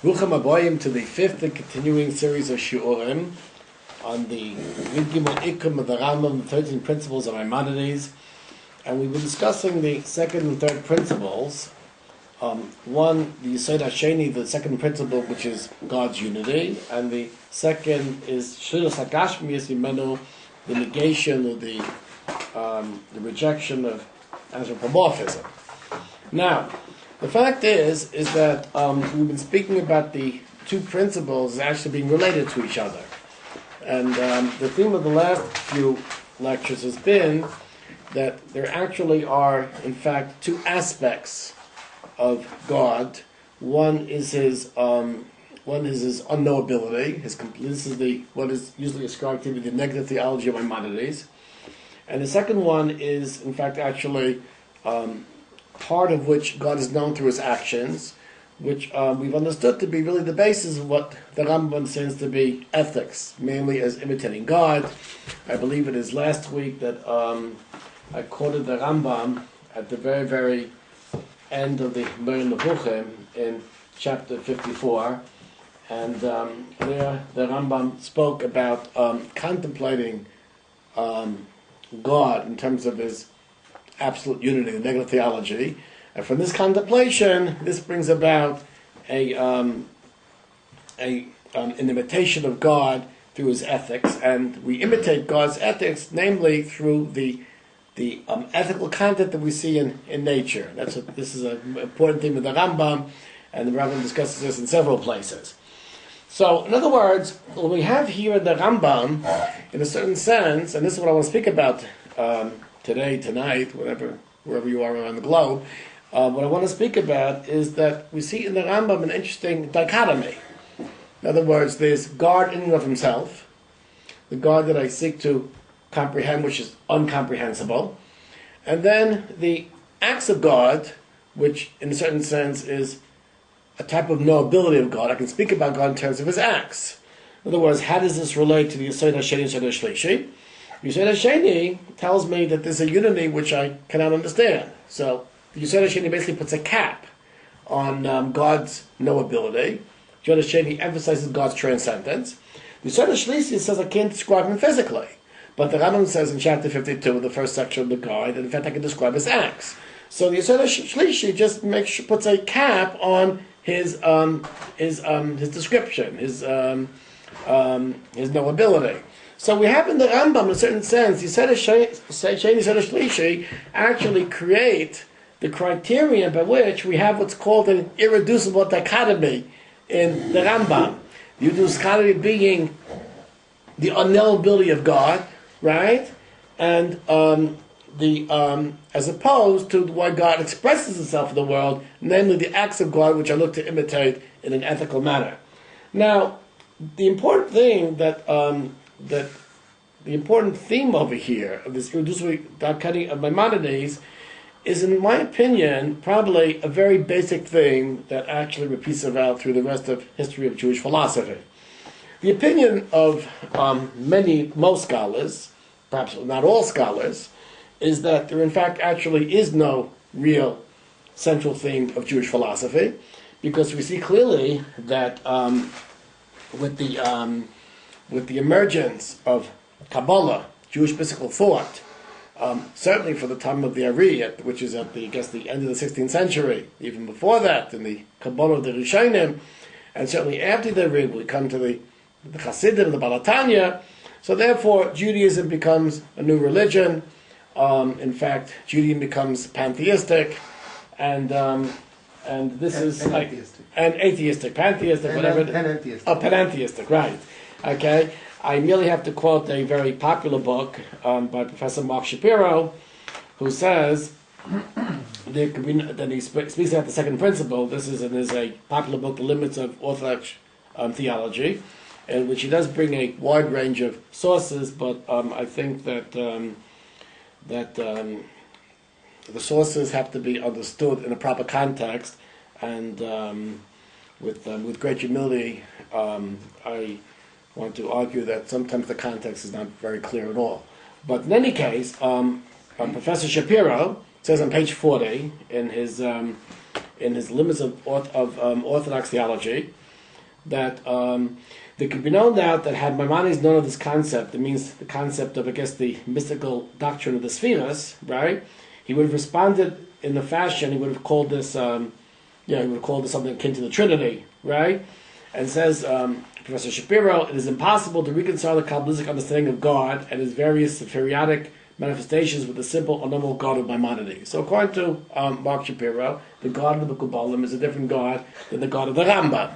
Rucham Aboyim to the fifth and continuing series of shiurim on the Ikkarim of the Rambam, the 13 principles of Maimonides, and we were discussing the second and third principles. One, the Yesod Hasheni, the second principle, which is God's unity, and the second is Shilas Hagashmiyas Yimenu, the negation or the rejection of anthropomorphism. Now, the fact is that we've been speaking about the two principles actually being related to each other. And the theme of the last few lectures has been that there actually are, in fact, two aspects of God. One is his unknowability. This is what is usually ascribed to be the negative theology of Maimonides. And the second one is, in fact, actually part of which God is known through his actions, which we've understood to be really the basis of what the Rambam says to be ethics, mainly as imitating God. I believe it is last week that I quoted the Rambam at the very, very end of the Meir Triebitz in chapter 54, and there the Rambam spoke about contemplating God in terms of his absolute unity, the negative theology, and from this contemplation, this brings about an imitation of God through his ethics, and we imitate God's ethics, namely through the ethical content that we see in nature. This is an important theme of the Rambam, and the Rambam discusses this in several places. So, in other words, what we have here in the Rambam, in a certain sense, and this is what I want to speak about today, tonight, wherever you are around the globe, what I want to speak about is that we see in the Rambam an interesting dichotomy. In other words, there's God in and of himself, the God that I seek to comprehend, which is incomprehensible, and then the acts of God, which in a certain sense is a type of knowability of God. I can speak about God in terms of his acts. In other words, how does this relate to the Yesod Hasheni and Yesod Hashlishi? Yesod Hasheni tells me that there's a unity which I cannot understand. So the Yesod Hasheni basically puts a cap on God's knowability. Yesod Hasheni emphasizes God's transcendence. The Yesod Hashlishi says I can't describe him physically. But the Rambam says in chapter 52, the first section of the guide, that in fact I can describe his acts. So the Yesod Hashlishi just puts a cap on his description, his knowability. So we have in the Rambam, in a certain sense, Yesod Hashlishi actually create the criterion by which we have what's called an irreducible dichotomy in the Rambam. The dichotomy being the unknowability of God, right? And as opposed to why God expresses himself in the world, namely the acts of God which I look to imitate in an ethical manner. Now, the important thing the important theme over here of this irreducible dichotomy of Maimonides is, in my opinion, probably a very basic thing that actually repeats about through the rest of history of Jewish philosophy. The opinion of most scholars, perhaps not all scholars, is that there in fact actually is no real central theme of Jewish philosophy, because we see clearly that with the emergence of Kabbalah, Jewish mystical thought, certainly for the time of the Ari, which is at the end of the 16th century, even before that, in the Kabbalah of the Rishonim, and certainly after the Ari, we come to the Hasidim, the Balatanya. So therefore, Judaism becomes a new religion. In fact, Judaism becomes pantheistic, and this is like atheistic, pantheistic, whatever. Panentheistic. Oh, panentheistic, right? Okay. I merely have to quote a very popular book by Professor Marc Shapiro, who says that he speaks about the second principle. This is a popular book, The Limits of Orthodox Theology, in which he does bring a wide range of sources, but I think that the sources have to be understood in a proper context, and with great humility, I want to argue that sometimes the context is not very clear at all. But in any case, Professor Shapiro says on page 40 in his Limits of Orthodox Theology that there could be no doubt that had Maimonides known of this concept, it means the concept of, I guess, the mystical doctrine of the spheres, right? He would have responded in the fashion, he would have called this, he would have called this something akin to the Trinity, right? And says, Professor Shapiro, it is impossible to reconcile the Kabbalistic understanding of God and his various periodic manifestations with the simple, unknowable God of Maimonides. So according to Marc Shapiro, the God of the Kabbalim is a different God than the God of the Rambam.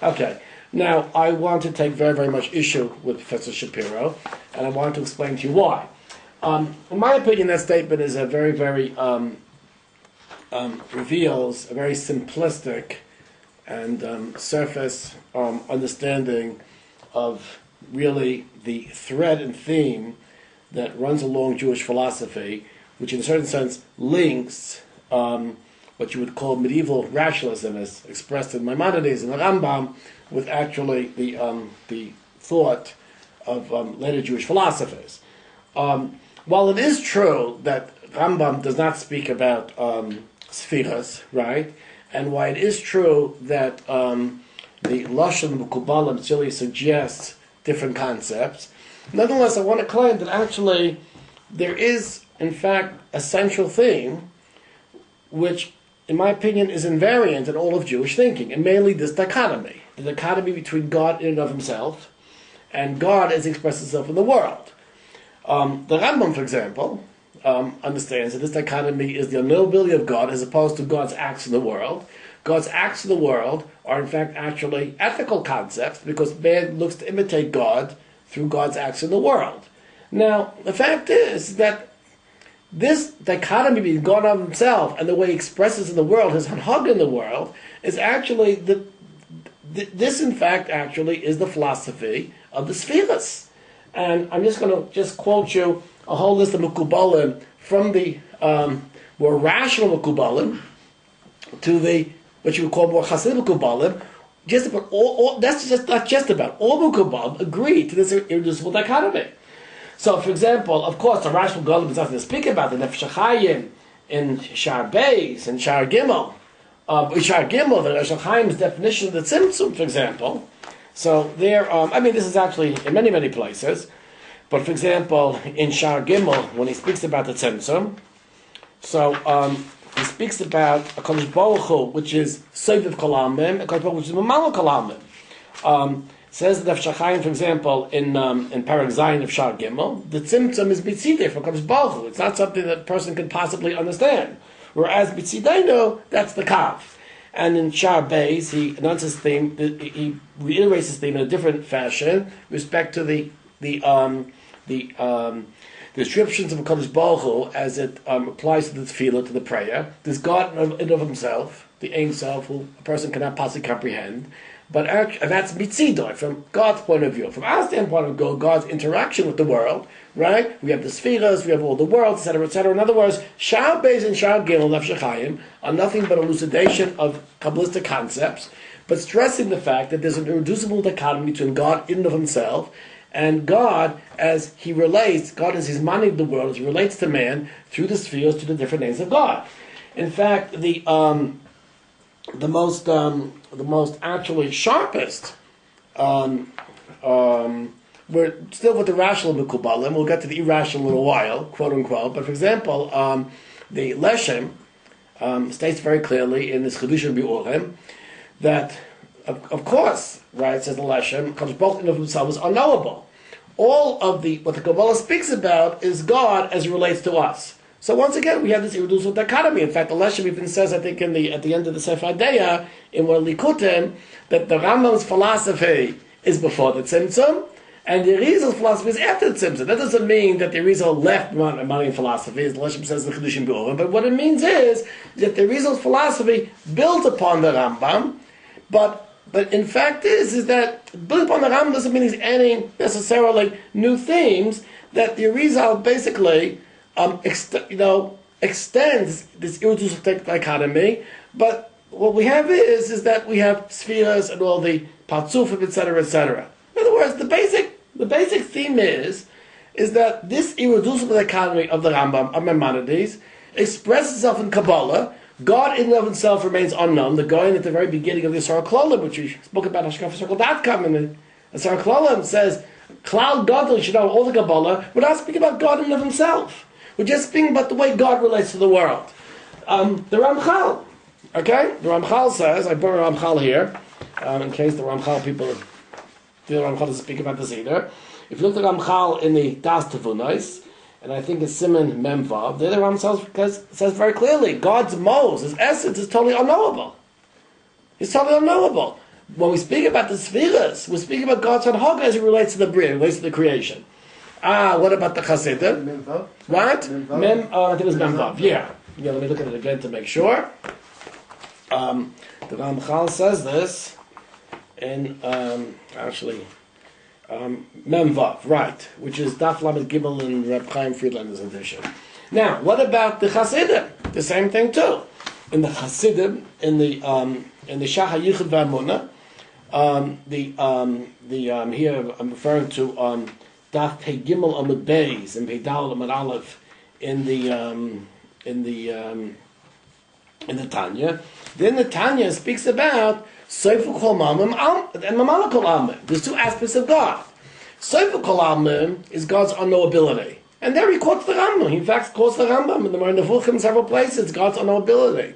Okay. Now, I want to take very, very much issue with Professor Shapiro, and I want to explain to you why. In my opinion, that statement is a very, very, reveals a very simplistic and surface understanding of really the thread and theme that runs along Jewish philosophy, which in a certain sense links what you would call medieval rationalism as expressed in Maimonides and the Rambam with actually the thought of later Jewish philosophers. While it is true that Rambam does not speak about spheres, right, and why it is true that the Lashon Mekubalim really suggests different concepts, nonetheless, I want to claim that actually there is, in fact, a central theme which, in my opinion, is invariant in all of Jewish thinking, and mainly this dichotomy. The dichotomy between God in and of himself and God as he expresses himself in the world. The Rambam, for example, understands that this dichotomy is the unknowability of God as opposed to God's acts in the world. God's acts in the world are in fact actually ethical concepts because man looks to imitate God through God's acts in the world. Now, the fact is that this dichotomy between God of himself and the way he expresses in the world, his hanhag in the world, is actually this in fact actually is the philosophy of the spheres. And I'm just going to quote you a whole list of Mekubalim from the more rational Mekubalim to the what you would call more Hasidic Mekubalim. Just about that's just not just about all Mekubalim agree to this irreducible dichotomy. So, for example, of course, the rational Mekubalim is nothing to speak about. The Nefesh HaChaim in Sha'ar Beis and Sha'ar Gimel. Sha'ar Gimel, the Nefesh HaChaim's definition of the Tzimtzum, for example. So there, this is actually in many, many places. But for example, in Sha'ar Gimel, when he speaks about the Tzimtzum, so he speaks about a Kodesh Baruch Hu, which is Soviv Kolamim, a Kodesh Baruch Hu, which is Mamalo Kolamim. Says the Nefesh HaChaim, for example, in Parak Zayin of Sha'ar Gimel, the Tzimtzum is B'tzidei from Kodesh Baruch Hu. It's not something that a person can possibly understand. Whereas B'tzidei, that's the Kav. And in Sha'ar Beis, he announces his theme, he reiterates his theme in a different fashion with respect to the descriptions of a Kodesh Baruch Hu as it applies to the tefillah, to the prayer. There's God in and of himself, the Ein Sof, who a person cannot possibly comprehend. But that's mitzidoi, from God's point of view. From our standpoint of view, God's interaction with the world, right? We have the spheres, we have all the worlds, etc., etc. In other words, Sha'ar Beis and Sha'ar Gimel, Nefesh HaChaim, are nothing but elucidation of Kabbalistic concepts, but stressing the fact that there's an irreducible dichotomy between God in and of himself and God as he relates, God as he's managing the world, as he relates to man through the spheres to the different names of God. In fact, the most actually sharpest, we're still with the rational Mekubalim, we'll get to the irrational in a little while, quote unquote, but for example, the Leshem states very clearly in this Chedush Bi'urim that, of course, right, says the Leshem, comes both in of themselves unknowable. All of what the Kabbalah speaks about is God as it relates to us. So once again, we have this irreducible dichotomy. In fact, the Leshem even says, I think, at the end of the Sefer Deya, in one Likutim, that the Rambam's philosophy is before the Tzimtzum, and the Arizal's philosophy is after the Tzimtzum. That doesn't mean that the Arizal left Maimonidean philosophy, as the Leshem says in the Chedushim B'Urim, but what it means is that the Arizal's philosophy built upon the Rambam, but in fact is that built upon the Rambam doesn't mean he's adding necessarily new themes, that the Arizal basically extends this irreducible dichotomy, but what we have is that we have spheres and all the partzufim, etc., etc. In other words, the basic theme is that this irreducible dichotomy of the Rambam, of Maimonides, expresses itself in Kabbalah, God in and of himself remains unknown. The Goyen at the very beginning of the Asar Klolim, which we spoke about hashkafacircle.com, and the Asar Klolim says, Cloud God should know all the Kabbalah. We're not speaking about God in and of himself. We're just speaking about the way God relates to the world. The Ramchal, okay? The Ramchal says, I brought a Ramchal here, in case the Ramchal people, the Ramchal doesn't speak about this either. If you look at Ramchal in the Das Tevunais, and I think it's Simon Memvav, there the Ramchal says very clearly, God's mos, his essence, is totally unknowable. It's totally unknowable. When we speak about the Spheres, we're speaking about God's Hanhaga as it relates to the Bria, relates to the creation. What about the Chassidim? Memvav. Right? I think it was Memvav, yeah. Let me look at it again to make sure. The Ramchal says this in, Memvav, right, which is Daf Lamed Gimel in Reb Chaim Friedlander's edition. Now, what about the Chassidim? The same thing too. In the Chassidim, in the Shach HaYichud VaEmunah, here I'm referring to Daf Pei Gimel Amud Beis and Pei Dal Amud Aleph in the Tanya. Then the Tanya speaks about Seifu Kol Mamim and Mamala Kol Amim. There's two aspects of God. Seifu Kol Amim is God's unknowability. And there he quotes the Rambam. He in fact quotes the Rambam in the Moreh Nevuchim in several places, God's unknowability.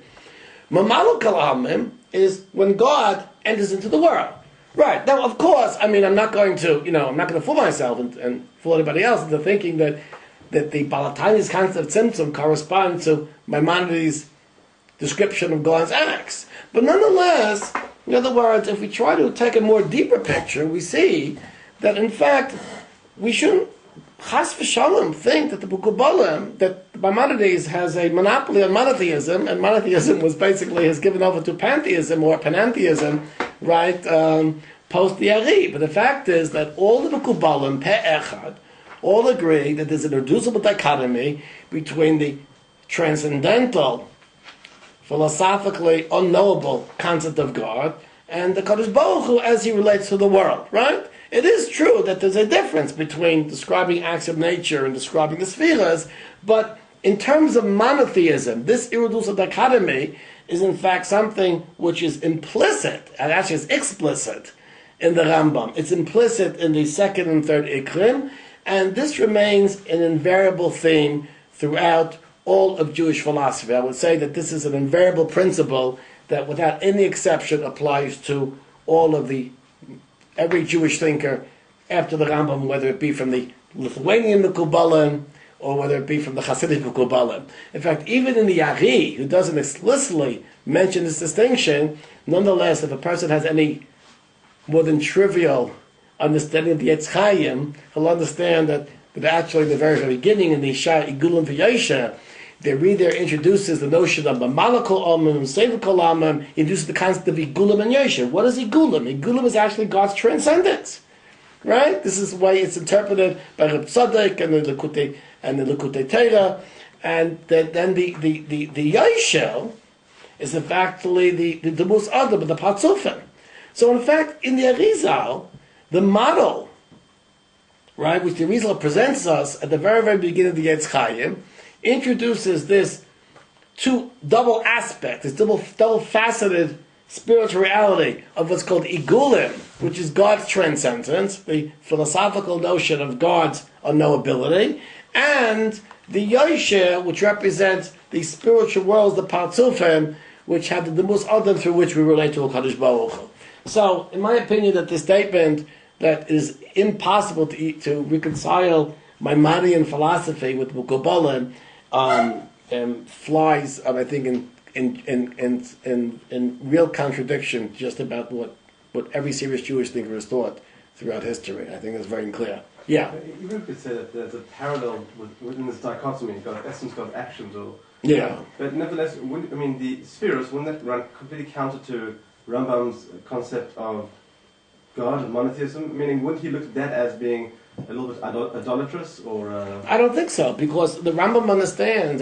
Mamala Kol Amim is when God enters into the world. Right. Now, of course, I'm not going to, I'm not going to fool myself and fool anybody else into thinking that the Balatani's concept of Tzimtzum corresponds to Maimonides' description of God's acts. But nonetheless, in other words, if we try to take a more deeper picture, we see that in fact we shouldn't chas v'shalom think that the Kabbalah, that Maimonides has a monopoly on monotheism, and monotheism has given over to pantheism or panentheism, right, post the Ari. But the fact is that all the Mekubalim, pe'echad, all agree that there's an irreducible dichotomy between the transcendental, philosophically unknowable concept of God and the Kadosh Baruch Hu as he relates to the world, right? It is true that there's a difference between describing acts of nature and describing the spheres, but in terms of monotheism, this irreducible dichotomy is in fact something which is implicit, and actually is explicit in the Rambam. It's implicit in the second and third Ikkarim, and this remains an invariable theme throughout all of Jewish philosophy. I would say that this is an invariable principle that without any exception applies to every Jewish thinker after the Rambam, whether it be from the Lithuanian Mekubalim or whether it be from the Hasidic Mekubalim. In fact, even in the Ari, who doesn't explicitly mention this distinction, nonetheless, if a person has any more than trivial understanding of the Yetz Chaim, he'll understand that actually in the very, very beginning in the Shah Igulim V'Yosha, the reader introduces the notion of Mamalakol Amim, Sevikol Amim, introduces the concept of Igulim and Yosha. What is Igulim? Igulim is actually God's transcendence. Right? This is the way it's interpreted by Reb Tzadok and the Likutei Torah. And then the Yosha is in fact the most other, but the Patzufim. So in fact, in the Arizal, the model, right, which the Arizal presents us at the very, very beginning of the Yetz Chaim, introduces this double aspect, this double-faceted spiritual reality of what's called Igulim, which is God's transcendence, the philosophical notion of God's unknowability, and the Yosha, which represents the spiritual worlds, the Parzufim, which have the most Adam through which we relate to HaKadosh Baruch Hu. So, in my opinion, that this statement that it is impossible to reconcile Maimonidean philosophy with Kabbalah flies, I think, in real contradiction just about what every serious Jewish thinker has thought throughout history. I think that's very clear. Yeah. Even if you say that there's a parallel within this dichotomy, God's essence, God's actions, or yeah. But nevertheless, the spheres wouldn't that run completely counter to Rambam's concept of God and monotheism? Meaning, wouldn't he look at that as being a little bit idolatrous, or? I don't think so, because the Rambam understands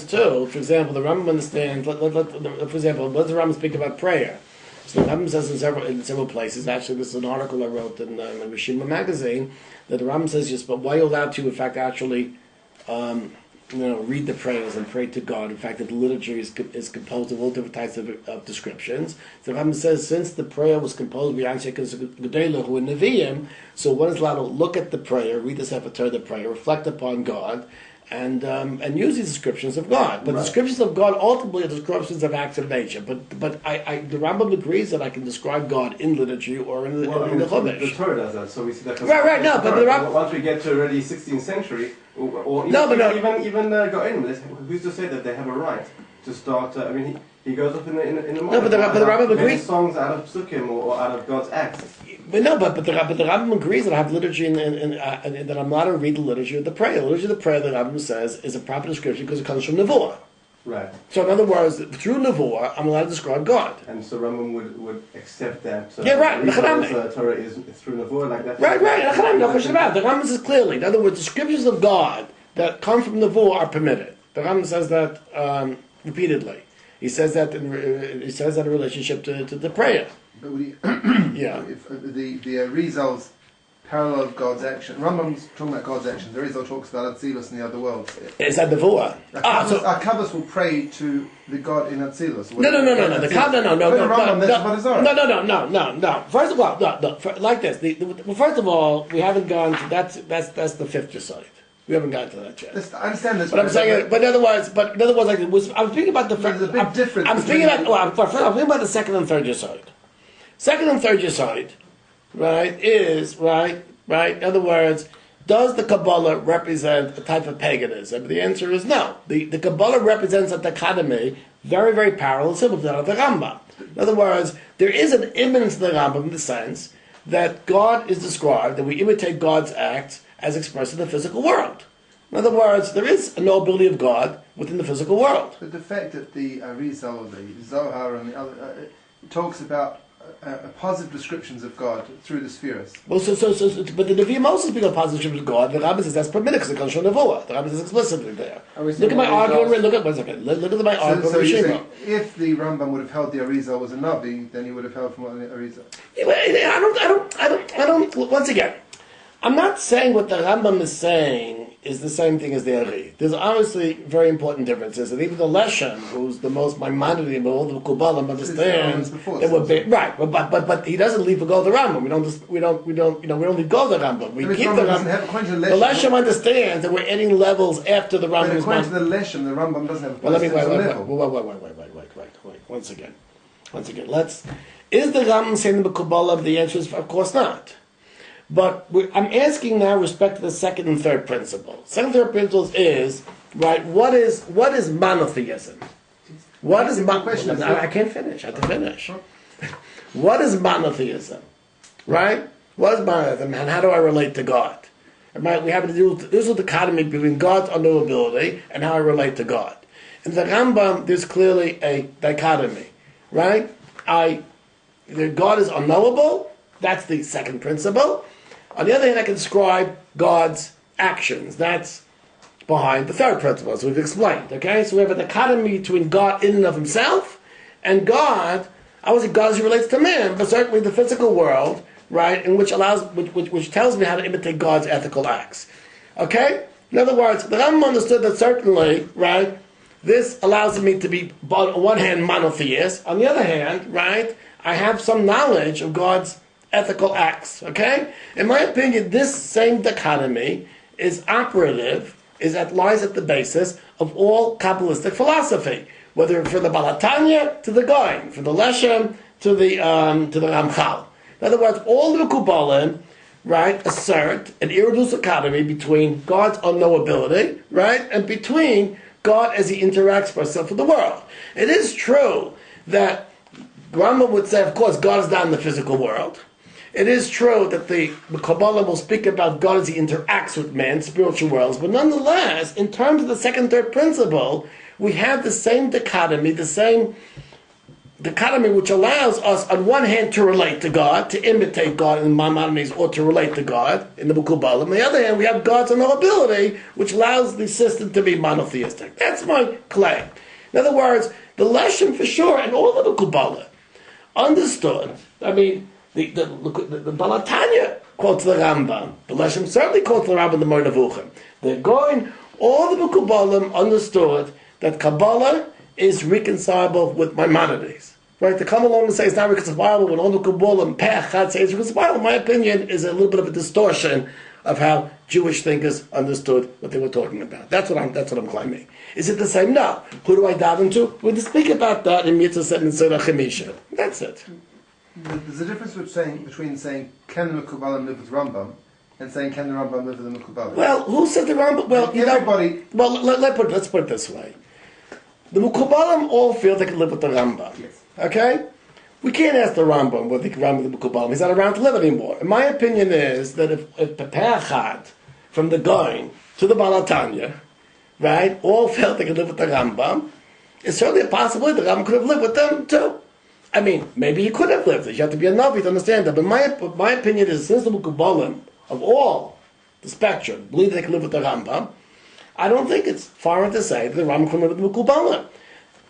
too. For example, the Rambam understands. For example, what does the Rambam speak about prayer? So the Rambam says in several places. Actually, this is an article I wrote in Rishima magazine that the Rambam says, yes, but why are you allowed to, in fact, actually read the prayers and pray to God. In fact, that the literature is composed of all different types of descriptions. The Rambam says, since the prayer was composed by Anshe Gedolah who in Nevi'im, so one is allowed to look at the prayer, read the Sefer Torah, the prayer, reflect upon God, and use these descriptions of God. But the descriptions of God ultimately are descriptions of acts of nature. But the Rambam agrees that I can describe God in literature or in the Chumash. The Torah does that, so we see that. Right. No, but the Rambam, once we get to already 16th century, or even Go'im, who's to say that they have a right to start? He goes up in the morning. No, but the Rambam agrees. Songs out of Psukim or out of God's acts. But the Rambam agrees that I have literature and that I'm not to read the literature of the prayer. The literature of the prayer, the Rambam says, is a proper description because it comes from Nevuah. Right. So in other words, through Nevuah, I'm allowed to describe God. And so Rambam would accept that. Torah is through Nevuah like that. Right. No question about it. The Rambam says clearly. In other words, descriptions of God that come from Nevuah are permitted. The Rambam says that repeatedly. He says that in relationship to the prayer. But would he, yeah. If the Arizal's parallel of God's action, Rambam's talking about God's action. The Arizal talks about Atzilus in the other world. Is that Nevuah? Our kabbalists will pray to the God in Atzilus. No. First of all, like this. First of all, we haven't gone to that's the fifth Yesod. We haven't gotten to that yet. I understand this. But I'm saying, but in other words, like I'm speaking about the. There's a big difference. I'm speaking about the second and third Yesod. Second and third Yesod, right, is right. In other words, does the Kabbalah represent a type of paganism? The answer is no. The Kabbalah represents a dichotomy, very, very parallel, similar to that of the Rambam. In other words, there is an immanence to the Rambam in the sense that God is described, that we imitate God's acts as expressed in the physical world. In other words, there is a knowability of God within the physical world. But the fact that the Arizal, the Zohar, and the other talks about positive descriptions of God through the spheres. Well, but the Nevi'im also speak of positive descriptions of God. The Rambam says that's permitted because it comes from Nevuah. The Rambam says explicitly there. Look at my argument. Look at my argument. So you say, if the Rambam would have held the Arizal was a Navi, then he would have held from the Arizal. I don't. Once again, I'm not saying what the Rambam is saying is the same thing as the Ari. There's obviously very important differences, and even the Leshem, who's the most Maimonides of all the Kabbalah, understands that we're right. But he doesn't leave to go to the Rambam. We don't leave go to the Rambam. We keep the Rambam. The Leshem understands that we're adding levels after the Rambam. But according to the Leshem, the Rambam doesn't have a Wait. Once again. Is the Rambam saying the Kabbalah? The answer is of course not. But I'm asking now with respect to the second and third principle. Second and third principles is, right, what is monotheism? What is monotheism? I can't finish. I have to finish. What is monotheism? Right? What is monotheism and how do I relate to God? Right? We have to do this is the dichotomy between God's unknowability and how I relate to God. In the Rambam, there's clearly a dichotomy. Right? God is unknowable. That's the second principle. On the other hand, I can describe God's actions. That's behind the third principle, as we've explained. Okay, so we have a dichotomy between God in and of himself and God. I would say God as he relates to man, but certainly the physical world, right, and which tells me how to imitate God's ethical acts. Okay, in other words, the Rambam understood that certainly, right, this allows me to be on one hand monotheist. On the other hand, right, I have some knowledge of God's ethical acts, okay? In my opinion, this same dichotomy is lies at the basis of all Kabbalistic philosophy, whether from the Balatanya to the Goyim, from the Leshem to the Ramchal. In other words, all the Mekubalim, right, assert an irreducible dichotomy between God's unknowability, right, and between God as he interacts for himself with the world. It is true that Rambam would say, of course, God is not in the physical world. It is true that the Kabbalah will speak about God as he interacts with man, spiritual worlds, but nonetheless, in terms of the second and third principle, we have the same dichotomy, which allows us, on one hand, to relate to God, to imitate God in Maimonides, or to relate to God in the Kabbalah. On the other hand, we have God's unknowability, which allows the system to be monotheistic. That's my claim. In other words, the Leshem for sure, and all of the Kabbalah, understood. I mean, the Balatanya quotes the Rambam. The Leshem certainly quotes the Rambam, the Monavuchim. They're going, All the Mekubalim understood that Kabbalah is reconcilable with Maimonides. Right? To come along and say it's not reconcilable when all the Mekubalim Pe'achad say it's reconcilable, in my opinion, is a little bit of a distortion of how Jewish thinkers understood what they were talking about. That's what I'm claiming. Is it the same? No. Who do I daven to? We're going to speak about that in Mitzvah and Tzedach Chemisha. That's it. There's a difference between saying can the Mekubalim live with Rambam and saying can the Rambam live with the Mekubalim. Well, who said the Rambam? Well, everybody. Well, let's put it this way. The Mekubalim all feel they can live with the Rambam. Yes. Okay? We can't ask the Rambam whether he can run with the Mekubalim. He's not around to live anymore. And my opinion is that if the Pe'achad, from the Goin to the Balatanya, right, all felt they could live with the Rambam, it's certainly a possibility the Rambam could have lived with them too. I mean, maybe he could have lived. You have to be a Navi to understand that. But my opinion is, since the Mekubalim of all the spectrum believe they can live with the Rambam, I don't think it's foreign to say that the Rambam can live with the Mekubalim.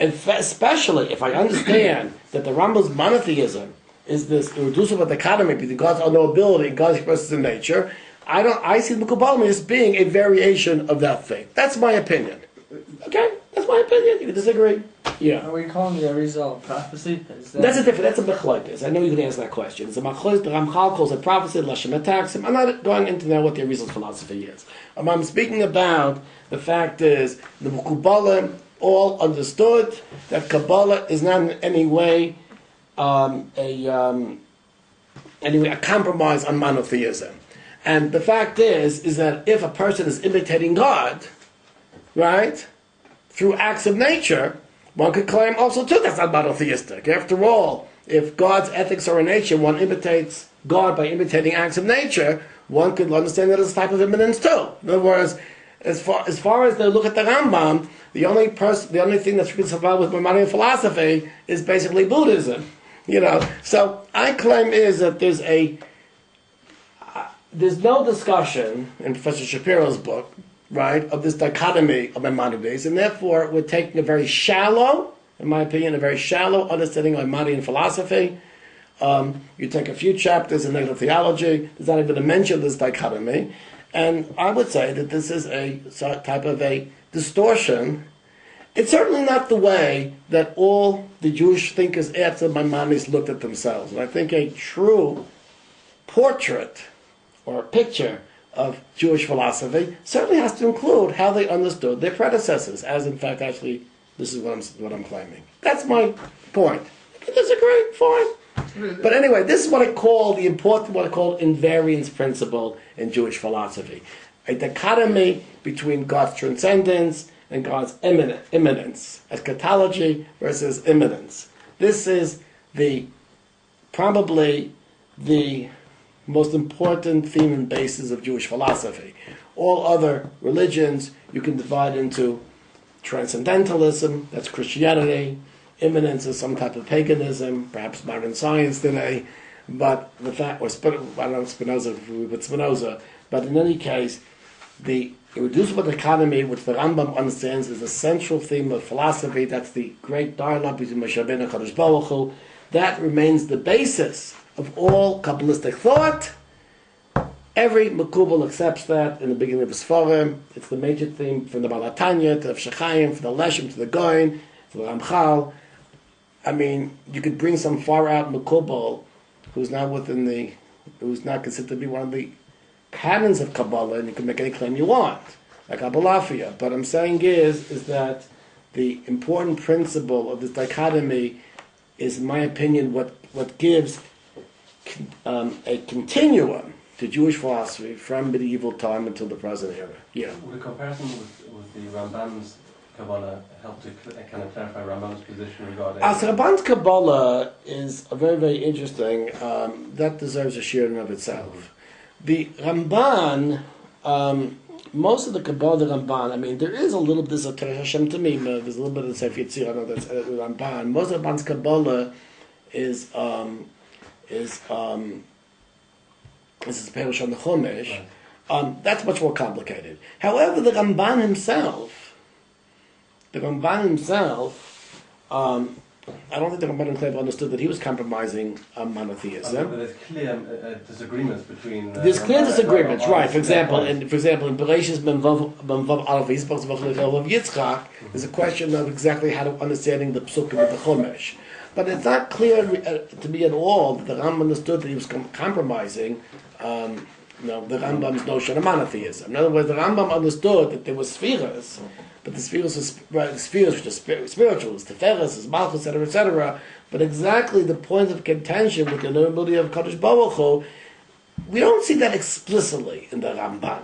And especially if I understand that the Rambam's monotheism is this irreducible dichotomy between God's unknowability and God's expresses in nature, I see the Mekubalim as being a variation of that thing. That's my opinion. Okay? That's my opinion. You can disagree. Yeah. Are we calling the Arizal prophecy? That's a machlokes. I know you can answer that question. It's a machlokes. The Ramchal calls it prophecy. Lashem attacks him. I'm not going into now what the Arizal's philosophy is. I'm speaking about the fact is the Mekubalim all understood that Kabbalah is not in any way a compromise on monotheism. And the fact is that if a person is imitating God, right, through acts of nature, one could claim also too that's not monotheistic. After all, if God's ethics are in nature, one imitates God by imitating acts of nature, one could understand that as a type of immanence too. In other words, as far as they look at the Rambam, the only thing that's reconcilable with Maimonidean philosophy is basically Buddhism. So I claim is that there's no discussion in Professor Shapiro's book, right, of this dichotomy of Maimonides, and therefore we're taking a very shallow, in my opinion, a very shallow understanding of Maimonidean philosophy. You take a few chapters in negative theology, there's not even a mention of this dichotomy, and I would say that this is a type of a distortion. It's certainly not the way that all the Jewish thinkers after Maimonides looked at themselves. And I think a true portrait or a picture of Jewish philosophy certainly has to include how they understood their predecessors, as in fact actually this is what I'm claiming. That's my point. You can disagree, fine. But anyway, this is what I call invariance principle in Jewish philosophy. A dichotomy between God's transcendence and God's immanence, eschatology versus immanence. This is probably the most important theme and basis of Jewish philosophy. All other religions you can divide into transcendentalism, that's Christianity. Immanence is some type of paganism, perhaps modern science today, but the fact, or I don't know Spinoza, with Spinoza, but in any case, the irreducible dichotomy, which the Rambam understands is the central theme of philosophy, that's the great dialogue between Moshe Rabbeinu and Kadosh Baruch Hu, that remains the basis of all Kabbalistic thought. Every Mekubal accepts that in the beginning of his Sforim. It's the major theme from the Balatanya to the Shechayim, from the Leshem to the Goin, to the Ramchal. I mean, you could bring some far-out Mekubal who's not considered to be one of the canons of Kabbalah, and you can make any claim you want, like Abalafia. But I'm saying is that the important principle of this dichotomy is, in my opinion, what gives a continuum to Jewish philosophy from medieval time until the present era. Yeah. Would a comparison with the Rambam's Kabbalah help to kind of clarify Rambam's position regarding... So Ramban's Kabbalah is a very, very interesting, that deserves a shiur in of itself. The Ramban, most of the Kabbalah of the Ramban, I mean, there is a little bit of Hashem Tamim, there's a little bit of Sefer Yitzir, I know that's Ramban. Most of Ramban's Kabbalah is Perush on the Chumash. That's much more complicated. However, the Ramban himself, I don't think the Ramban clearly understood that he was compromising monotheism. But there's clear disagreements between. There's clear Rambam disagreements, and right? Rambam. For example, in Bereshis Ben Vav Aleph Yisbach of Yitzchak, there's a question of exactly how to understanding the Psukim of the Chumash. But it's not clear to me at all that the Rambam understood that he was compromising the Rambam's notion of monotheism. In other words, the Rambam understood that there were spheres, but the spheres which are spiritual, is Teferes, is Malchus, etc., etc. But exactly the point of contention with the knowability of Kadosh Baruch Hu, we don't see that explicitly in the Ramban,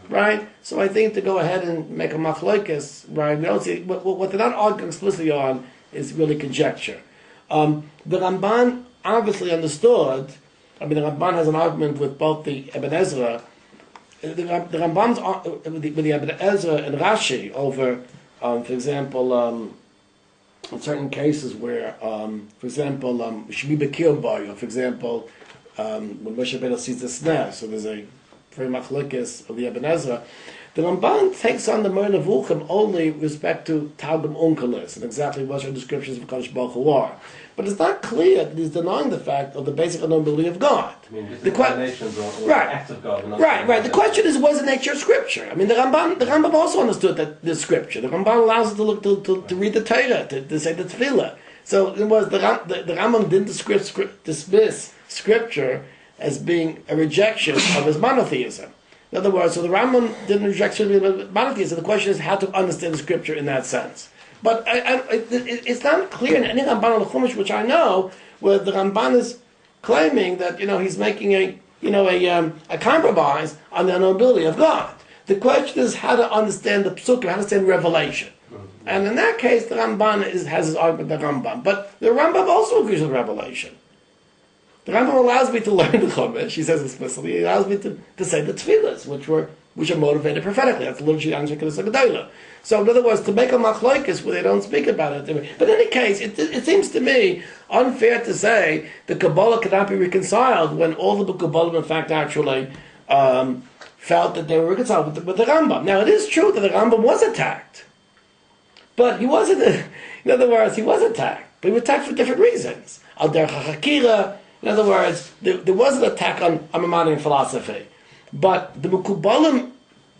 right? So I think to go ahead and make a machlokes, right? We don't see what they're not arguing explicitly on is really conjecture. The Ramban obviously understood. I mean, the Ramban has an argument with both the Ibn Ezra, the Rambam's with the Ibn Ezra and Rashi over, for example, in certain cases where, for example, Shmi Bekir Boy, or for example, when Moshe Rabbeinu sees the snare, so there's a very machlokes of the Ibn Ezra. The Ramban takes on the Moreh Nevuchim only with respect to Targum Onkelos and exactly what are descriptions of Kadosh Baruch Hu are. But it's not clear that he's denying the fact of the basic unknowability of God. I mean, the or right, acts of God. Right. The question is, what is the nature of Scripture? I mean, the Rambam also understood that there's Scripture. The Rambam allows us to look to read the Torah, to say the Tefillah. So it was the Rambam didn't dismiss Scripture as being a rejection of his monotheism. In other words, so the Rambam didn't reject monotheism. The question is how to understand the Scripture in that sense. But it's not clear in any Ramban on the Chumash, which I know, where the Ramban is claiming that he's making a compromise on the unknowability of God. The question is how to understand the Psukim, how to understand Revelation. And in that case, the Ramban has his argument with the Rambam. But the Rambam also agrees with Revelation. The Rambam allows me to learn the Chumash, he says explicitly. He allows me to say the Tefillahs, which are motivated prophetically. That's the liturgy of Gedolah. So in other words, to make a machlokes where they don't speak about it. But in any case, it seems to me unfair to say the Kabbalah cannot be reconciled when all the Kabbalah in fact actually felt that they were reconciled with the Rambam. Now it is true that the Rambam was attacked. But he wasn't, in other words, he was attacked. But he was attacked for different reasons. Al derech hachakira. In other words, there was an attack on Maimonidean philosophy. But the Mekubalim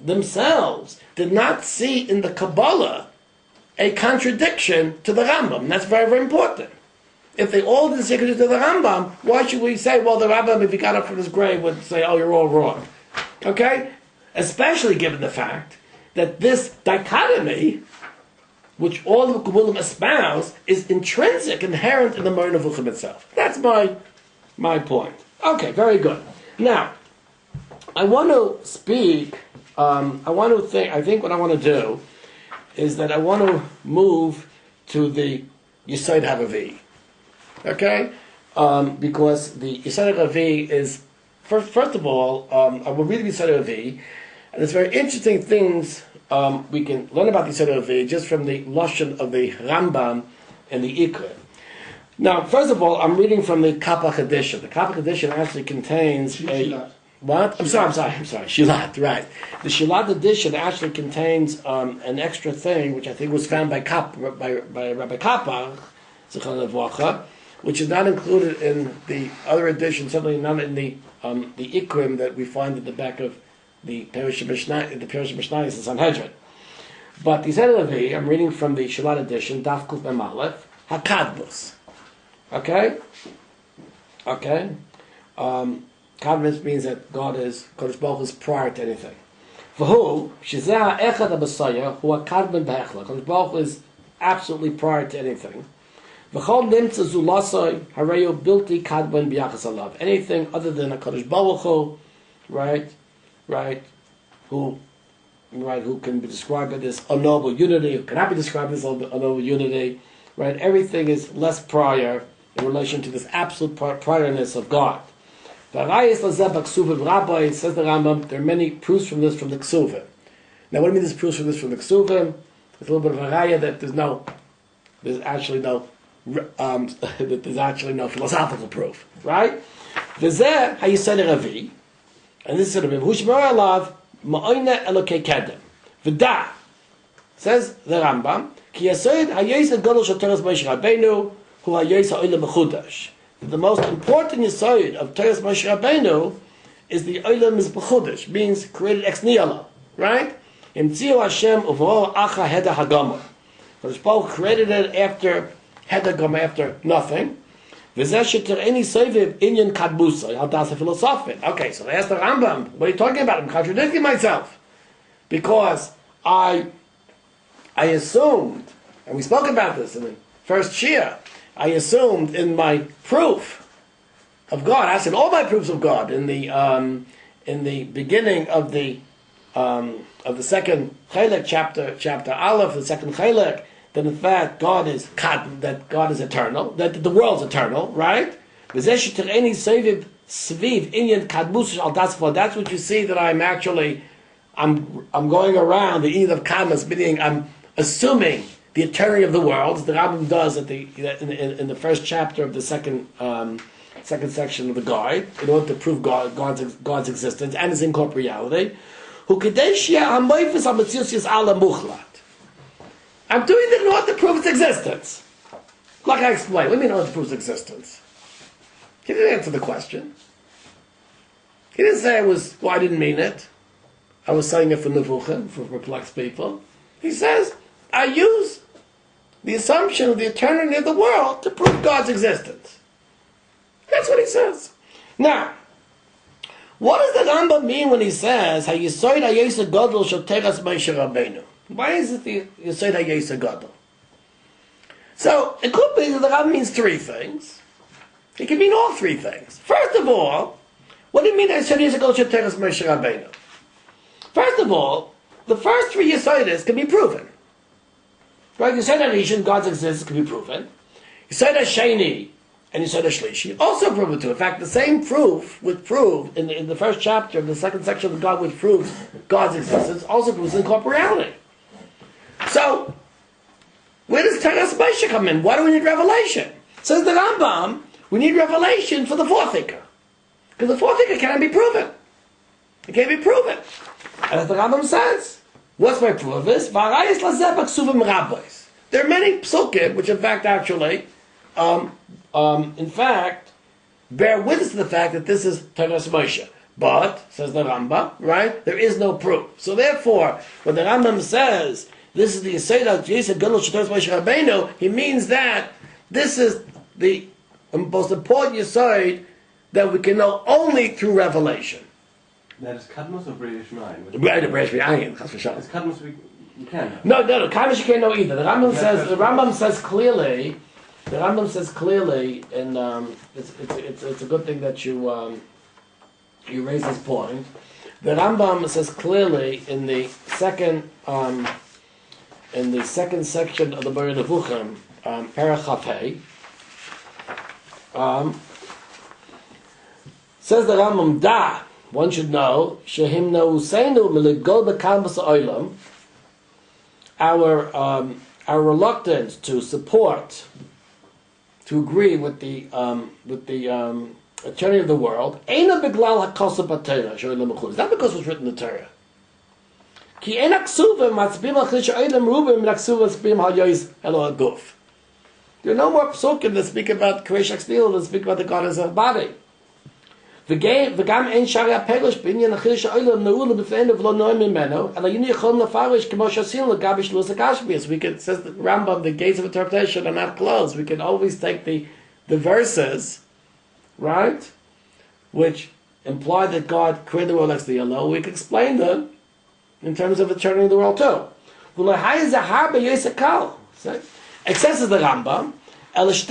themselves did not see in the Kabbalah a contradiction to the Rambam. And that's very, very important. If they all did the contradiction to the Rambam, why should we say, well, the Rambam, if he got up from his grave, would say, oh, you're all wrong. Okay? Especially given the fact that this dichotomy, which all the Mekubalim espouse, is intrinsic, inherent in the Moreh Nevuchim itself. That's my point. Okay, very good. Now, I want to speak, I think what I want to do is that I want to move to the Yesod HaRavi. Okay? Because the Yesod HaRavi is, first of all, I will read the Yesod HaRavi, and there's very interesting things we can learn about the Yesod HaRavi just from the Lashon of the Rambam and the Ikkarim. Now, first of all, I'm reading from the Kapach edition. The Kapach edition actually contains Shilat. What? I'm sorry. Shilat, right. The Shilat edition actually contains an extra thing, which I think was found by Rabbi Kapach, Zichron Levracha, which is not included in the other edition, certainly not in the Ikkarim that we find at the back of the Perush Mishnayos and Sanhedrin. But the Yesod HaRavi, I'm reading from the Shilat edition, Daf Kuf Mem Aleph, Hakadbus. Okay? Kadmos means that Kadosh Baruch Hu is prior to anything. V'hu, shezeh ha'echad ha'basaya, hu ha'kadmon b'hechla. Kadosh Baruch Hu is absolutely prior to anything. V'chol nimtza zulasai, hareyo bilti kadmon b'yachas alav. Anything other than a Kadosh Baruch Hu, right, who can be described as this unknowable unity, who cannot be described as unknowable unity, right? Everything is less prior in relation to this absolute priorness of God. Rabbi says the Rambam, there are many proofs from this from the Ksuvim. Now, what do you mean there's proofs from this from the Ksuvim? There's a little bit of a raya that there's actually no philosophical proof, right? V'zeh ha'Yesod HaRavi, and this is sort of Hushmar alav ma'oine elokei kedem. V'da, says the Rambam, Ki Yesod HaYesod Gadol Shel Torah of Moshe Rabbeinu Hu HaYesod Olam Mechudash. The most important Yesod of Torah of Moshe Rabbeinu is the Olam is Mechudash, means created ex nihilo, right? Imtziu Hashem Uvro Acha Heda Hagama. The Baruch created it after Heda Gama, after nothing. Okay, so they asked the Rambam, what are you talking about? I'm contradicting myself. Because I assumed, and we spoke about this in the first shiur, I assumed in my proof of God, I said all my proofs of God in the beginning of the second chelek, chapter Aleph, the second chelek, that in fact God is eternal, that the world's eternal, right? That's what you see, that I'm going around the Eid of Kamas, meaning I'm assuming the eternity of the world, as the Rambam does in the first chapter of the second section of the guide, in order to prove God's existence and his incorporeality. I'm doing it in order to prove its existence. Like I explained. What do you mean in order to prove its existence? He didn't answer the question. He didn't say I didn't mean it. I was saying it for nevuchim, for perplexed people. He says, I use the assumption of the eternity of the world to prove God's existence. That's what he says. Now, what does the Rambam mean when he says, HaYesod HaYesod Gadol Shel Teras Moshe Rabbeinu? Why is it the Yesod HaYesod Gadol? So, it could be that the Rambam means three things. It can mean all three things. First of all, what do you mean Yesod HaYesod Gadol Shel Teras Moshe Rabbeinu? First of all, the first three Yesodas can be proven. Right? Yesod HaRishon, God's existence, can be proven. Yesod HaSheni and Yesod HaShlishi also proven too. In fact, the same proof was proved in the first chapter of the second section of God, which proves God's existence, also proves incorporeality. So, where does Torah of Moshe come in? Why do we need revelation? Says the Rambam, we need revelation for the forethinker. Because the forethinker cannot be proven. It can't be proven. And as the Rambam says, what's my proof of this? There are many psukim which in fact actually, bear witness to the fact that this is Torah of Moshe. But, says the Rambam, right, there is no proof. So therefore, when the Rambam says, this is the Yesod HaYesod Gadol Shel Teras Moshe Rabbeinu, he means that this is the most important Yesod that we can know only through revelation. That is Kadmos or British 9? British 9, It's Kadmos we can No, know. Kadmos you can't know either. The Rambam says clearly, and it's a good thing that you raise this point. The Rambam says clearly in the second section of the Bar Nevuchim, Perach Chafei, says the Rambam, one should know, Shehim Nousenu Miligol B'Kambas Oilam, our reluctance to support, to agree with the eternity of the world, Eina Biglal HaKosa B'Torah, Shoylam Mechuz. Not because it was written in the Torah. Ki Eina Ksuvim Matzbim HaChish Oilam Rubim Naksuvim Matzbim HaYois Elo HaGuf. There are no more psukim that speak about Kresh Aksteel that speak about the God as a body. וגם אין שערי הפרש בעניין החידוש העולם נעול בפנינו ולא נועם ממנו, אלא היינו יכולים לפרש כמו שעשינו לגבי שלוש הגשמיס. We could, says the Rambam, the gates of interpretation are not closed. We can always take the verses, right, which imply that God created the world ex nihilo. We can explain them in terms of eternity of the world too. Access is the Rambam. What's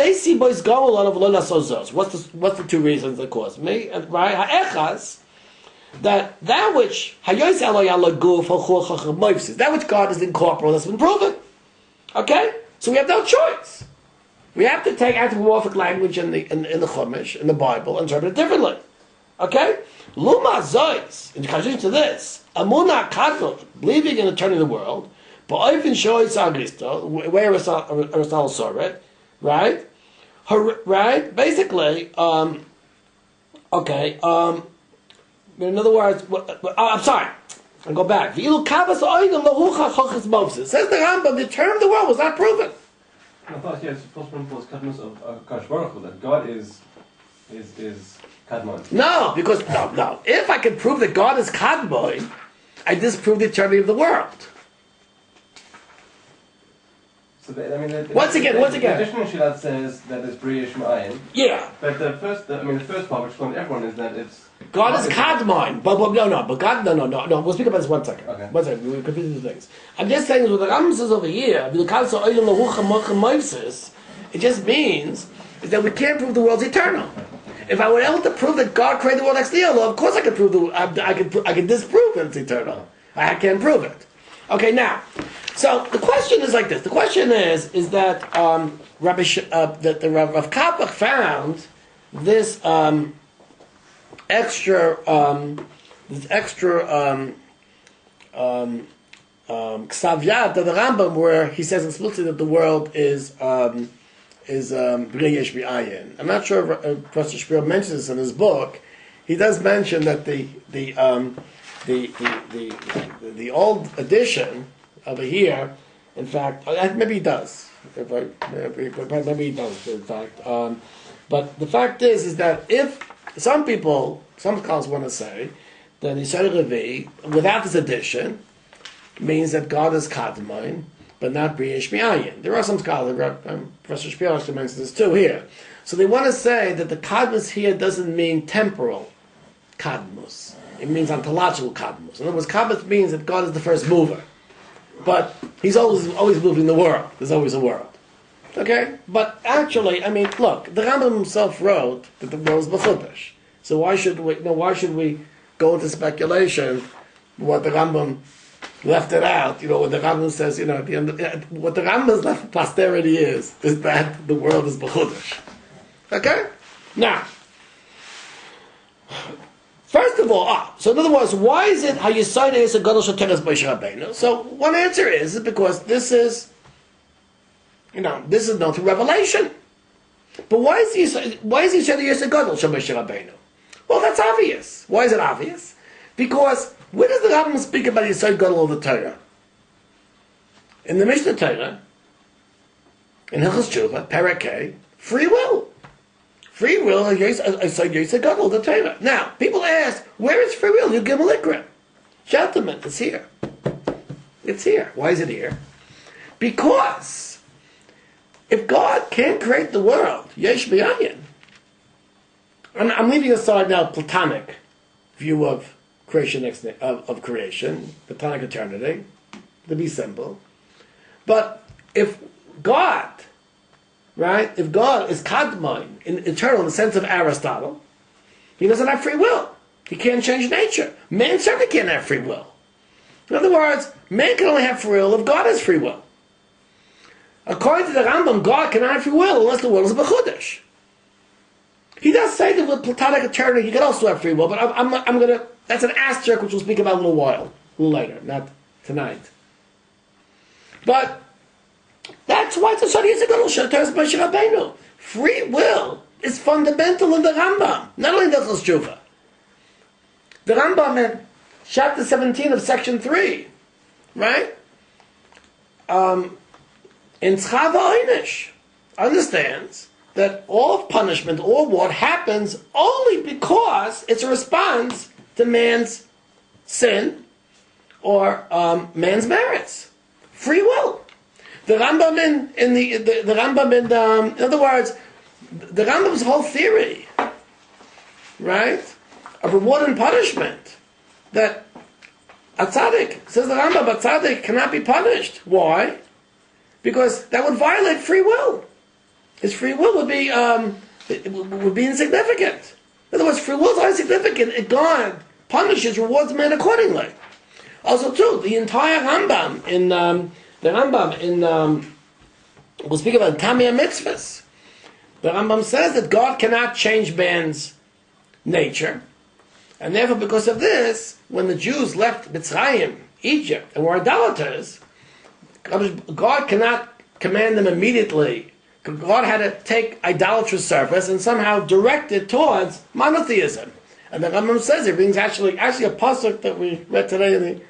the two reasons that cause me? Right? Ha'echas, that which that which God is incorporeal has been proven. Okay? So we have no choice. We have to take anthropomorphic language in the Chumash, in the Bible, and interpret it differently. Okay? Luma zois, in contradiction to this, amuna kadol, believing in eternity of the world, but oifin shoyis agristo, where Aristotle saw it, right? Basically, in other words, I'm sorry. And go back. Says the Rambam, the term of the world was not proven. I thought, it's first principles kadmos of Kadosh Baruch Hu, that God is kadmon. No, because, no. If I can prove that God is kadmon, I disprove the eternity of the world. So Once again. The additional Shilat says that it's B'riyesh Ma'ayin. Yeah. But the first part, which explains everyone, is that it's God is kadmon, but God, no. We'll speak about this one second. Okay. 1 second. We'll confuse the things. I'm just saying what the Rambam says over here. It just means is that we can't prove the world's eternal. If I were able to prove that God created the world ex nihilo, of course I could prove I could disprove that it's eternal. I can't prove it. Okay, now, so the question is like this. The question is that that the Rav Kapach found this extra ksaviyat of the Rambam, where he says explicitly that the world is b'nei yesh b'ayin. I'm not sure if Professor Shapiro mentions this in his book. He does mention that the old edition over here, in fact, maybe he does. Maybe he does. In fact, but the fact is that if some scholars want to say that Yisrael Revi, without this addition, means that God is kadmon, but not b'yesh mi'ayin. There are some scholars, Professor Shapiro actually mentions this too here. So they want to say that the kadmus here doesn't mean temporal kadmus. It means ontological kadmus. In other words, kadmus means that God is the first mover. But He's always moving the world. There's always a world. Okay? But actually, look, the Rambam himself wrote that the world is b'chudash. So why should we go into speculation what the Rambam left it out? What the Rambam says, at the end what the Rambam's left for posterity is that the world is b'chudash. Okay? Now, first of all, so in other words, why is it Hayesayda is a Gadol Shateres Moshe Rabbeinu? So one answer is because this is known through revelation. But why is he saying yes a Gadol Moshe Rabbeinu? Well, that's obvious. Why is it obvious? Because where does the Rambam speak about Yesod Gadol of the Torah? In the Mishnah Torah, in Hilchos Tshuva, Parakeh, free will. Free will is Yesod Gadol of the Torah. Now, people ask, where is free will? You give a Ikkarim. Gentlemen, it's here. It's here. Why is it here? Because if God can't create the world, yesh b'ayin. I'm leaving aside now Platonic view of creation, of creation, Platonic eternity, to be simple. But if God is kadmon, eternal in the sense of Aristotle, He doesn't have free will. He can't change nature. Man certainly can't have free will. In other words, man can only have free will if God has free will. According to the Rambam, God cannot have free will unless the world is b'chudash. He does say that with Platonic eternity, he can also have free will, but I'm gonna. That's an asterisk which we'll speak about a little later, not tonight. But that's why it's a Torah of Moshe Rabbeinu. Free will is fundamental in the Rambam, not only in the Hilchos Tshuva. The Rambam in chapter 17 of section 3, right? In Tzchav Ha'onish, understands that all punishment, all reward happens only because it's a response to man's sin or man's merits. Free will. The Rambam in other words, the Rambam's whole theory, right, of reward and punishment, that a tzaddik, says the Rambam, a tzaddik cannot be punished. Why? Because that would violate free will. His free will would be insignificant. In other words, free will is insignificant, and God punishes, rewards man accordingly. Also, too, the entire Rambam we'll speak about Tamei Mitzvahs. The Rambam says that God cannot change man's nature, and therefore, because of this, when the Jews left Mitzrayim, Egypt, and were idolaters, God cannot command them immediately. God had to take idolatrous service and somehow direct it towards monotheism. And the Rambam says it brings actually a pasuk that we read today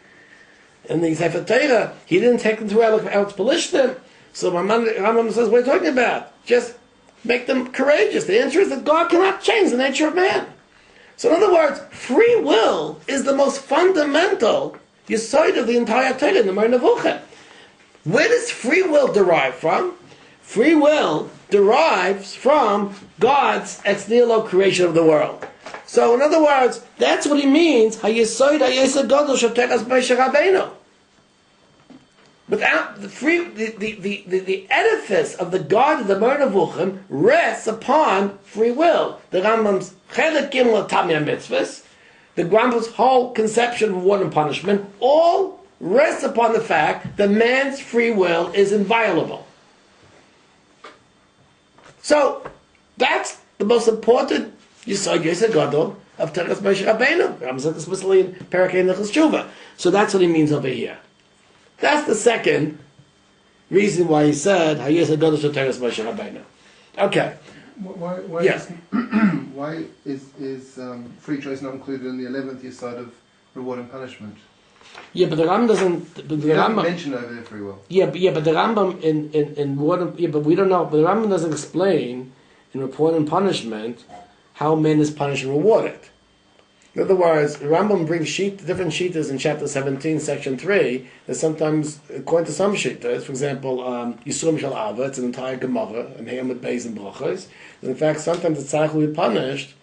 in the Sefer Torah. He didn't take them to Eretz Pelishtim. So Rambam says, what are you talking about? Just make them courageous. The answer is that God cannot change the nature of man. So in other words, free will is the most fundamental yesod of the entire Torah, in the Moreh Nevuchah. Where does free will derive from? Free will derives from God's ex nihilo creation of the world. So in other words, that's what he means, hayesod gadol shel Torah of Moshe Rabbeinu. Without the edifice of the God of the Moreh Nevuchah rests upon free will. The Rambam's Chelik Gimel Tamei Mitzvahs, the Rambam's whole conception of reward and punishment, all rests upon the fact that man's free will is inviolable. So that's the most important Yesod Gadol of Torah of Moshe Rabbeinu. Rambam said this explicitly in Parakei Nechus Tshuva. So that's what he means over here. That's the second reason why he said Hayesod Gadol shel Torah of Moshe Rabbeinu. Okay. Why Yes. Why is free choice not included in the 11th Yesod of reward and punishment? Yeah, but the Rambam doesn't. But the You don't Rambam mention over there free will. but the Rambam in reward. Yeah, but we don't know. But the Rambam doesn't explain in reward and punishment how man is punished and rewarded. In other words, the Rambam brings different shittas in chapter 17, section 3, that sometimes, according to some shittas, for example, Yisurim Shel Ava, it's an entire Gemara, and Hayam with Beis and Brachos, and in fact, sometimes the tzarech will be punished,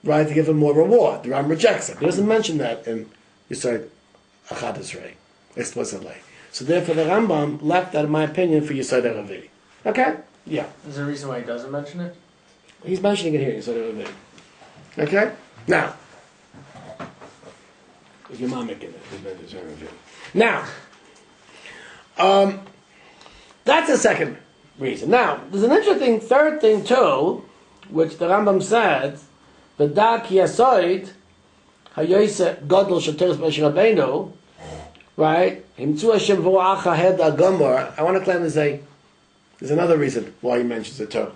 right, to give him more reward. The Rambam rejects it. He doesn't mention that in Yisod Achad Esrei, explicitly. So therefore, the Rambam left that, in my opinion, for Yisod Aravi. Okay? Yeah. Is there a reason why he doesn't mention it? He's mentioning it here, Yisod Aravi. Okay? Now, if your mom making it, now, that's the second reason. Now, there's an interesting third thing too, which the Rambam said, "V'dak yasoid hayose gadol shel Torah Moshe Rabbeinu," right? Himtzu Hashem v'oacha hed agomor. I want to claim there's another reason why he mentions it too.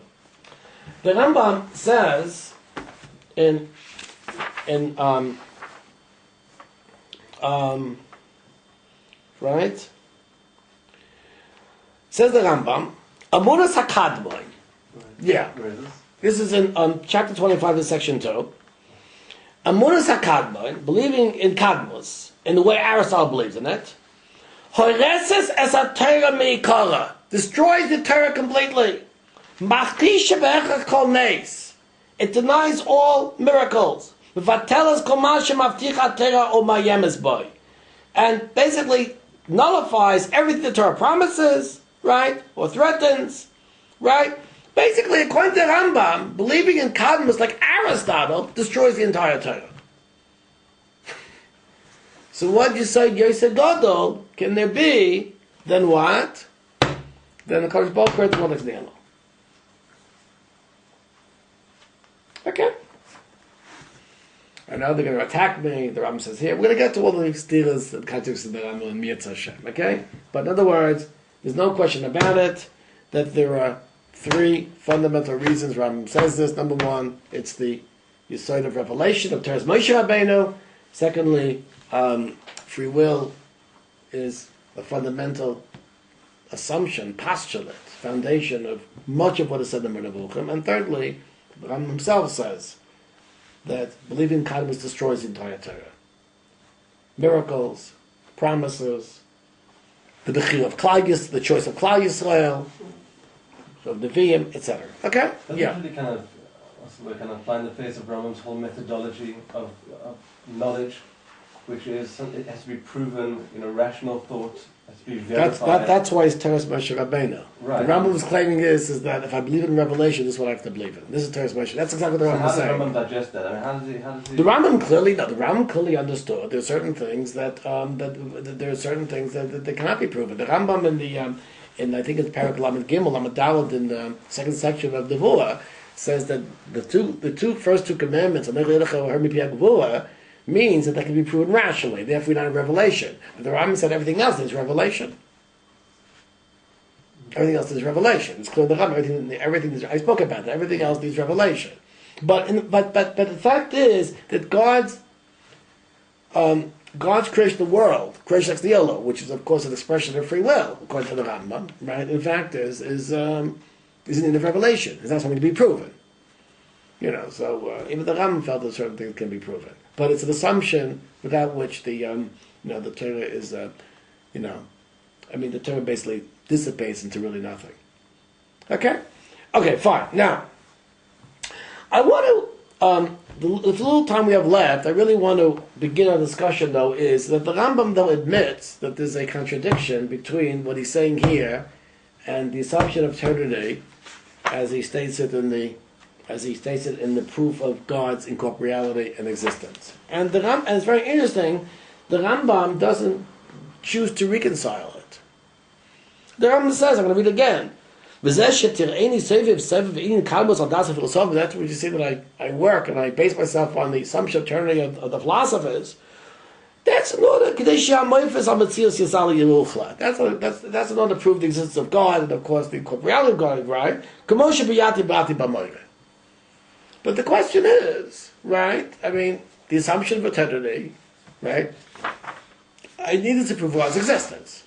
The Rambam says in right? Says the Rambam, Amunas HaKadmon. Yeah. Where is this? This is in chapter 25 of section 2. Amunas HaKadmon, believing in Kadmos, in the way Aristotle believes in it, Horeses es ha-Torah me'ikara, destroys the Torah completely. Machtish shebe'echach kol neis, it denies all miracles. And basically nullifies everything the Torah promises, right, or threatens, right? Basically, according to Rambam, believing in Kadmos like Aristotle destroys the entire Torah. So what you say, Yosef Gadol, can there be? Then what? Then the Kodesh Baruch Hu creates one ex nihilo. Okay. I know they're going to attack me. The Rambam says here. We're going to get to all the steelers and context of the Rambam and Mirza Hashem. Okay? But in other words, there's no question about it that there are three fundamental reasons Rambam says this. Number one, it's the Yesod of revelation of Torah of Moshe Rabbeinu. Secondly, free will is a fundamental assumption, postulate, foundation of much of what is said in the Moreh Nevuchah. And thirdly, the Rambam himself says that believing in Kadmos destroys the entire Torah. Miracles, promises, the bechira of Klal Yisrael, the choice of Klal Yisrael, of Nevi'im, etc. Okay? That's really kind of fly in the face of Rambam's whole methodology of knowledge, which is it has to be proven, rational thought has to be verified. That's why it's Torah of Moshe Rabbeinu. Right. The Rambam was claiming is that if I believe in revelation, this is what I have to believe in. This is Torah of Moshe. That's exactly what the Rambam is saying. How does Rambam digest that? I mean, how does he? The Rambam clearly understood there are certain things that they cannot be proven. The Rambam in I think it's Parak Lamed Gimel, Lamed Daled in the second section of Nevuah says that the first two commandments, means that they can be proven rationally. Therefore, we don't have revelation. But the Rambam said everything else is revelation. Everything else is revelation. It's clear in the Rambam. Everything I spoke about that. Everything else needs revelation. But the fact is that God's creation of the world, creation ex nihilo, which is of course an expression of free will, according to the Rambam, right? In fact, is an end of revelation. It's not something to be proven. So even the Rambam felt that certain things can be proven, but it's an assumption without which the the Torah is the Torah basically dissipates into really nothing. Okay, fine. Now, I want to. The little time we have left, I really want to begin our discussion, though, is that the Rambam, though, admits that there's a contradiction between what he's saying here and the assumption of eternity, as he states it in the proof of God's incorporeality and existence. And it's very interesting. The Rambam doesn't choose to reconcile it. The Rambam says, I'm going to read it again. That's what you see that I work and I base myself on the assumption of eternity of the philosophers. That's in order that's in order to prove the existence of God and of course the incorporeality of God, right? But the question is, right? The assumption of eternity, right? I needed to prove God's existence.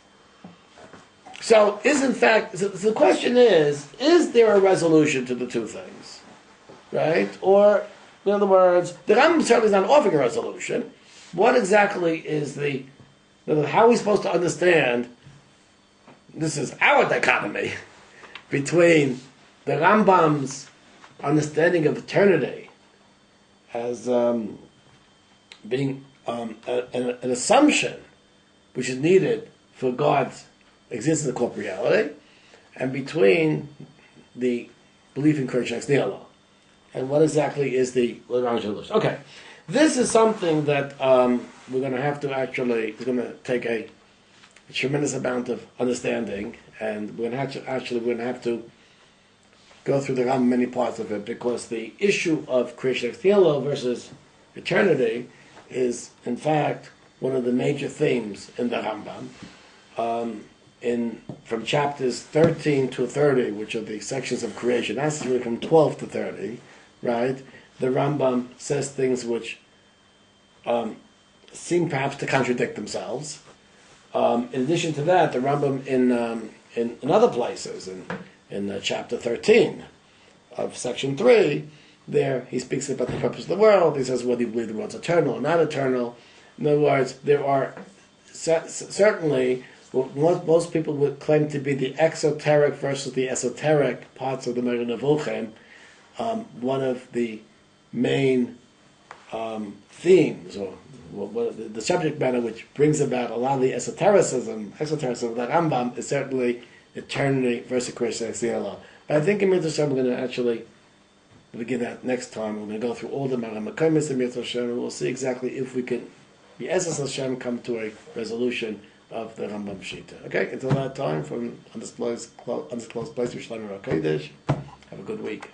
So, the question is there a resolution to the two things? Right? Or, in other words, the Rambam certainly is not offering a resolution. What exactly is how are we supposed to understand, this is our dichotomy, between the Rambam's understanding of eternity as being an assumption which is needed for God's existence of corporeality, and between the belief in creation ex nihilo, and what exactly is the resolution? Okay, this is something that we're going to have to it's going to take a tremendous amount of understanding, and we're going to have to go through the Rambam many parts of it, because the issue of creation ex nihilo versus eternity is, in fact, one of the major themes in the Rambam. From chapters 13 to 30, which are the sections of creation, that's really from 12 to 30, right? The Rambam says things which seem perhaps to contradict themselves. In addition to that, the Rambam in other places, in chapter 13 of section 3, there he speaks about the purpose of the world. He says whether you believe the world's eternal or not eternal. In other words, there are certainly what most people would claim to be the exoteric versus the esoteric parts of the Moreh Nevuchim. One of the main themes, or the subject matter which brings about a lot of the esotericism of the Rambam, is certainly eternity versus creation ex nihilo. But I think in Mitzvah Hashem we're going to actually begin that next time. We're going to go through all the Maramakomis in Mitzvah Hashem, and we'll see exactly if we can, the essence of Hashem, come to a resolution of the Rambam Shita. Okay, until that time, from undisclosed place, Yerushalayim HaKodesh, have a good week.